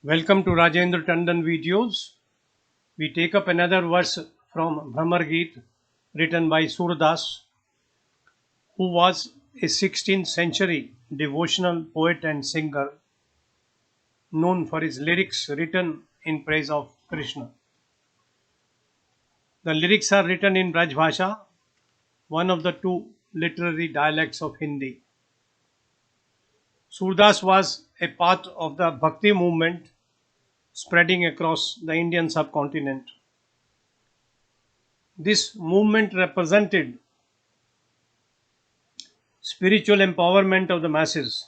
Welcome to Rajendra Tandon videos. We take up another verse from Bhramar Geet written by Surdas, who was a 16th century devotional poet and singer known for his lyrics written in praise of Krishna. The lyrics are written in Braj Bhasha, one of the two literary dialects of Hindi. Surdas was a part of the Bhakti movement spreading across the Indian subcontinent. This movement represented spiritual empowerment of the masses.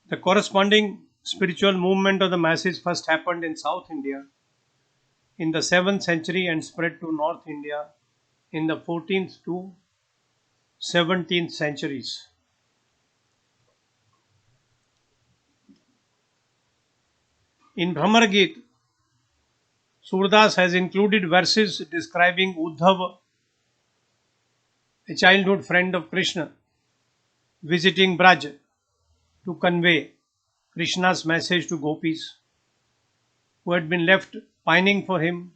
The corresponding spiritual movement of the masses first happened in South India in the 7th century and spread to North India in the 14th to 17th centuries. In Bhramar Geet, Surdas has included verses describing Uddhav, a childhood friend of Krishna, visiting Braj to convey Krishna's message to gopis who had been left pining for him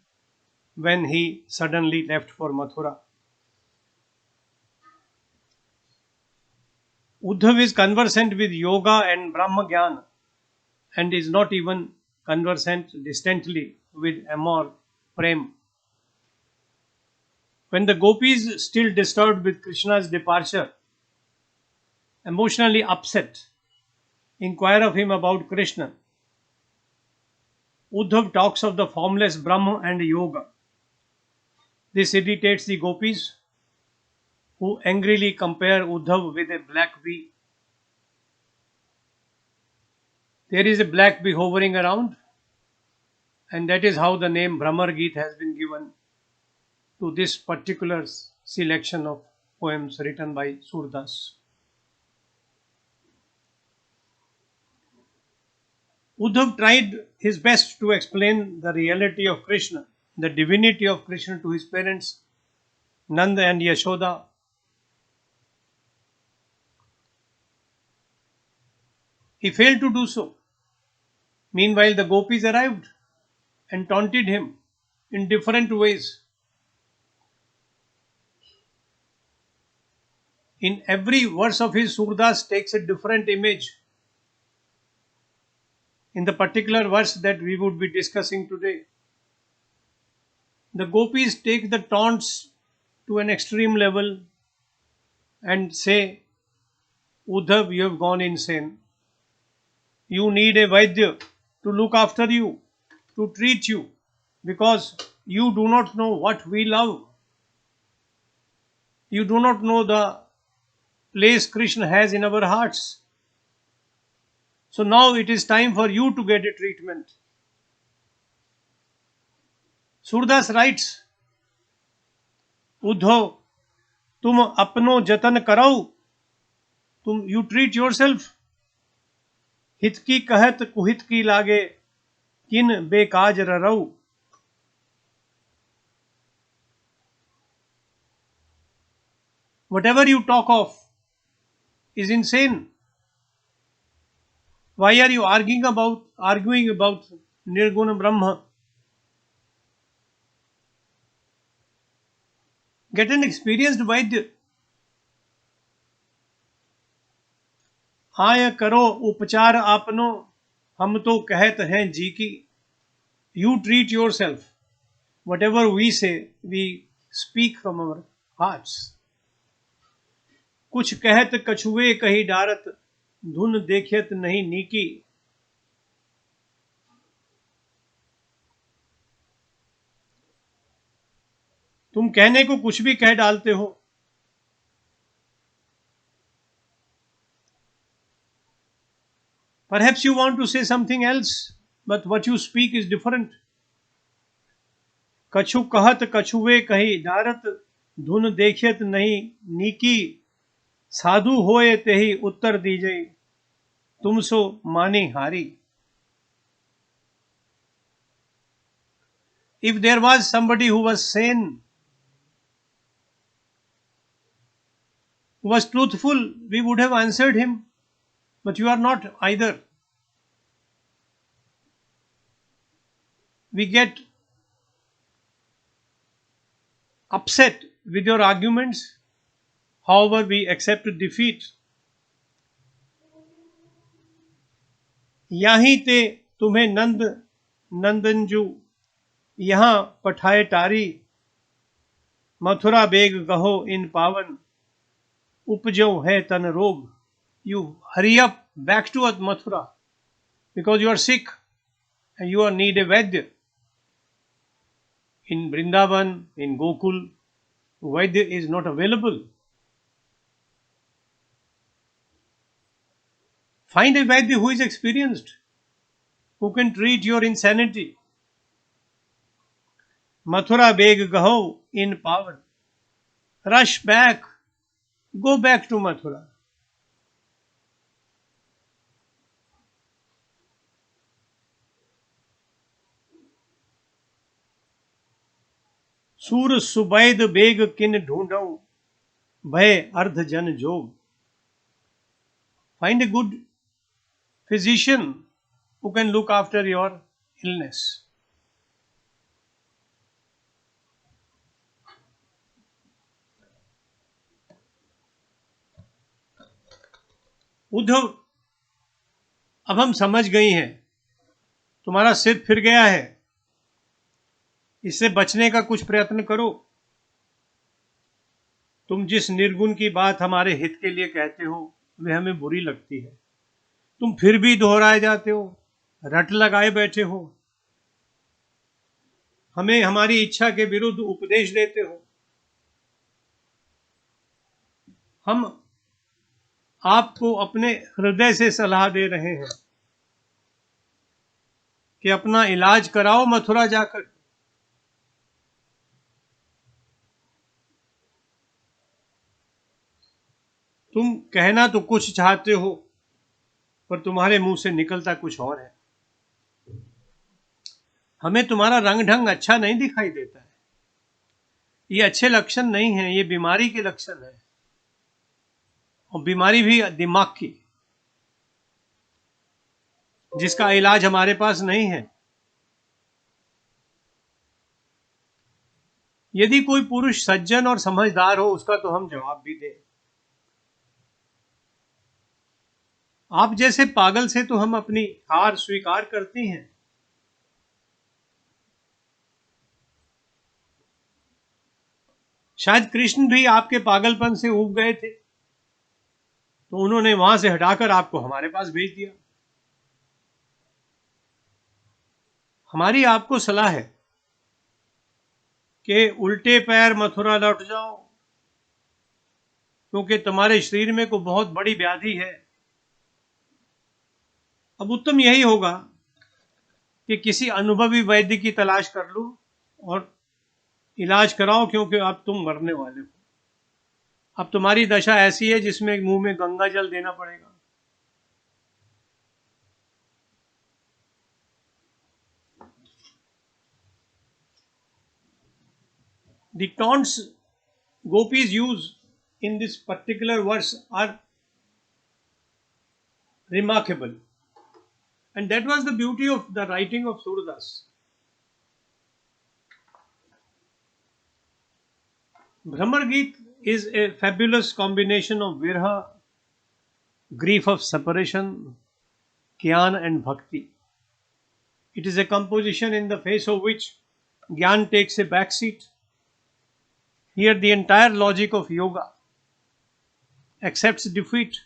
when he suddenly left for Mathura. Uddhav is conversant with yoga and Brahma Gyan and is not even conversant distantly with Amor Prem. When the gopis, still disturbed with Krishna's departure, emotionally upset, inquire of him about Krishna, Uddhav talks of the formless Brahma and yoga. This irritates the gopis, who angrily compare Uddhav with a black bee. There is a black bee hovering around, and that is how the name Bhramar Geet has been given to this particular selection of poems written by Surdas. Uddhav tried his best to explain the reality of Krishna, the divinity of Krishna to his parents, Nanda and Yashoda. He failed to do so. Meanwhile, the gopis arrived and taunted him in different ways. In every verse of his, Surdas takes a different image. In the particular verse that we would be discussing today, the gopis take the taunts to an extreme level and say, Uddhav, you have gone insane. You need a Vaidya to look after you, to treat you, because you do not know what we love. You do not know the place Krishna has in our hearts. So now it is time for you to get a treatment. Surdas writes, Uddhav, तुम अपनो जतन करो, you treat yourself. हित की कहत कुहित की लागे, किन बेकाज ररऊ. Whatever you talk of is insane. Why are you arguing about Nirguna Brahma? Get an experienced Vaidya. आय करो उपचार आपनो, हम तो कहत हैं जी की. You treat yourself. Whatever we say, we speak from our hearts. कुछ कहत कछुए कही डारत, धुन देखियत नहीं नीकी. तुम कहने को कुछ भी कह डालते हो. Perhaps you want to say something else, but what you speak is different. कछु कहत कछुए कही डारत, धुन देखियत नहीं नीकी. साधु होए तेहि उत्तर दीजे, तुम सो मानी हारी. If there was somebody who was sane, who was truthful, we would have answered him. but you are not either. We get upset with your arguments, however we accept defeat. यहीं ते तुम्हें नंदनजू यहाँ पठाए टारी, मथुरा बेग कहो इन पावन, उपजो है तन रोग. You hurry up back to Mathura because you are sick and you need a Vaidya. In Vrindavan, in Gokul, Vaidya is not available. Find a Vaidya who is experienced, who can treat your insanity. Mathura beg gaho in pavan. Rush back. Go back to Mathura. सूर सुबैद bag किन ढूंढऊं, भय अर्ध जन जोग. Find a good physician who can look after your illness. Uddhav, अब हम समझ गई हैं, तुम्हारा सिर फिर गया है, इससे बचने का कुछ प्रयत्न करो. तुम जिस निर्गुण की बात हमारे हित के लिए कहते हो वे हमें बुरी लगती है. तुम फिर भी दोहराए जाते हो, रट लगाए बैठे हो, हमें हमारी इच्छा के विरुद्ध उपदेश देते हो. हम आपको अपने हृदय से सलाह दे रहे हैं कि अपना इलाज कराओ मथुरा जाकर. तुम कहना तो कुछ चाहते हो पर तुम्हारे मुंह से निकलता कुछ और है. हमें तुम्हारा रंग ढंग अच्छा नहीं दिखाई देता है. ये अच्छे लक्षण नहीं है, ये बीमारी के लक्षण है, और बीमारी भी दिमाग की, जिसका इलाज हमारे पास नहीं है. यदि कोई पुरुष सज्जन और समझदार हो उसका तो हम जवाब भी दें. आप जैसे पागल से तो हम अपनी हार स्वीकार करती हैं. शायद कृष्ण भी आपके पागलपन से ऊब गए थे, तो उन्होंने वहां से हटाकर आपको हमारे पास भेज दिया. हमारी आपको सलाह है कि उल्टे पैर मथुरा लौट जाओ, क्योंकि तुम्हारे शरीर में कोई बहुत बड़ी व्याधि है. अब उत्तम यही होगा कि किसी अनुभवी वैद्य की तलाश कर लो और इलाज कराओ, क्योंकि अब तुम मरने वाले हो. अब तुम्हारी दशा ऐसी है जिसमें मुंह में गंगा जल देना पड़ेगा. The taunts gopis use in this particular verse are remarkable, and that was the beauty of the writing of Surdas. Brahmar Geet is a fabulous combination of virha, grief of separation, Gyan and Bhakti. It is a composition in the face of which Gyan takes a backseat. Here the entire logic of yoga accepts defeat.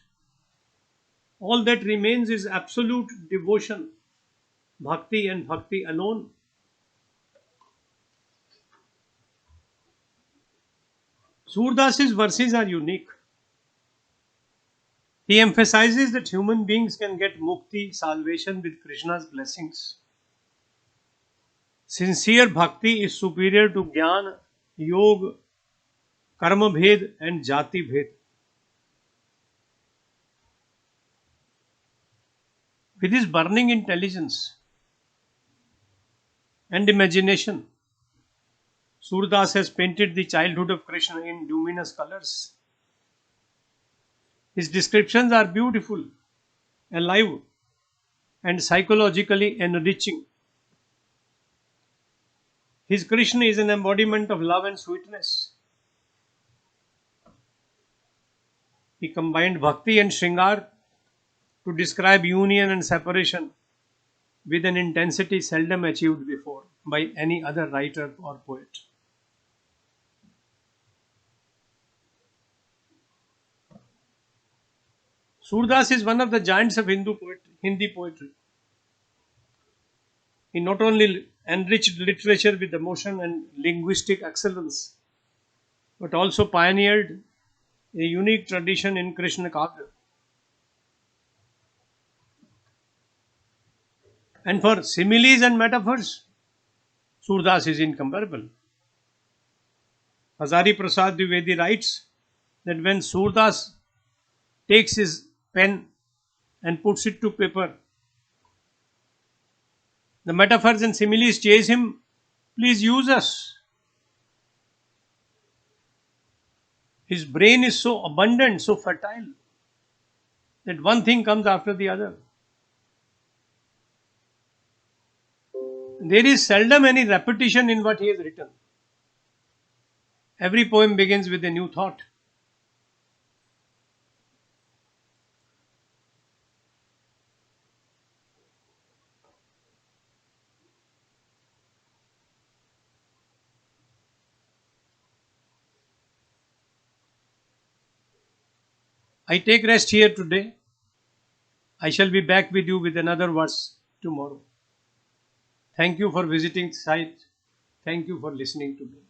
All that remains is absolute devotion, Bhakti and Bhakti alone. Surdas's verses are unique. He emphasizes that human beings can get mukti, salvation, with Krishna's blessings. Sincere bhakti is superior to jnana, yoga, karma bhed and jati bhed. With his burning intelligence and imagination, Surdas has painted the childhood of Krishna in luminous colors. His descriptions are beautiful. alive, and psychologically enriching. His Krishna is an embodiment of love and sweetness. He combined bhakti and shringar to describe union and separation with an intensity seldom achieved before by any other writer or poet. Surdas is one of the giants of Hindi poetry. He not only enriched literature with emotion and linguistic excellence, but also pioneered a unique tradition in Krishna Kavya. And for similes and metaphors, Surdas is incomparable. Hazari Prasad Dwivedi writes that when Surdas takes his pen and puts it to paper, the metaphors and similes chase him. Please use us. His brain is so abundant, so fertile, that one thing comes after the other. There is seldom any repetition in what he has written. Every poem begins with a new thought. I take rest here today. I shall be back with you with another verse tomorrow. Thank you for visiting the site. Thank you for listening to me.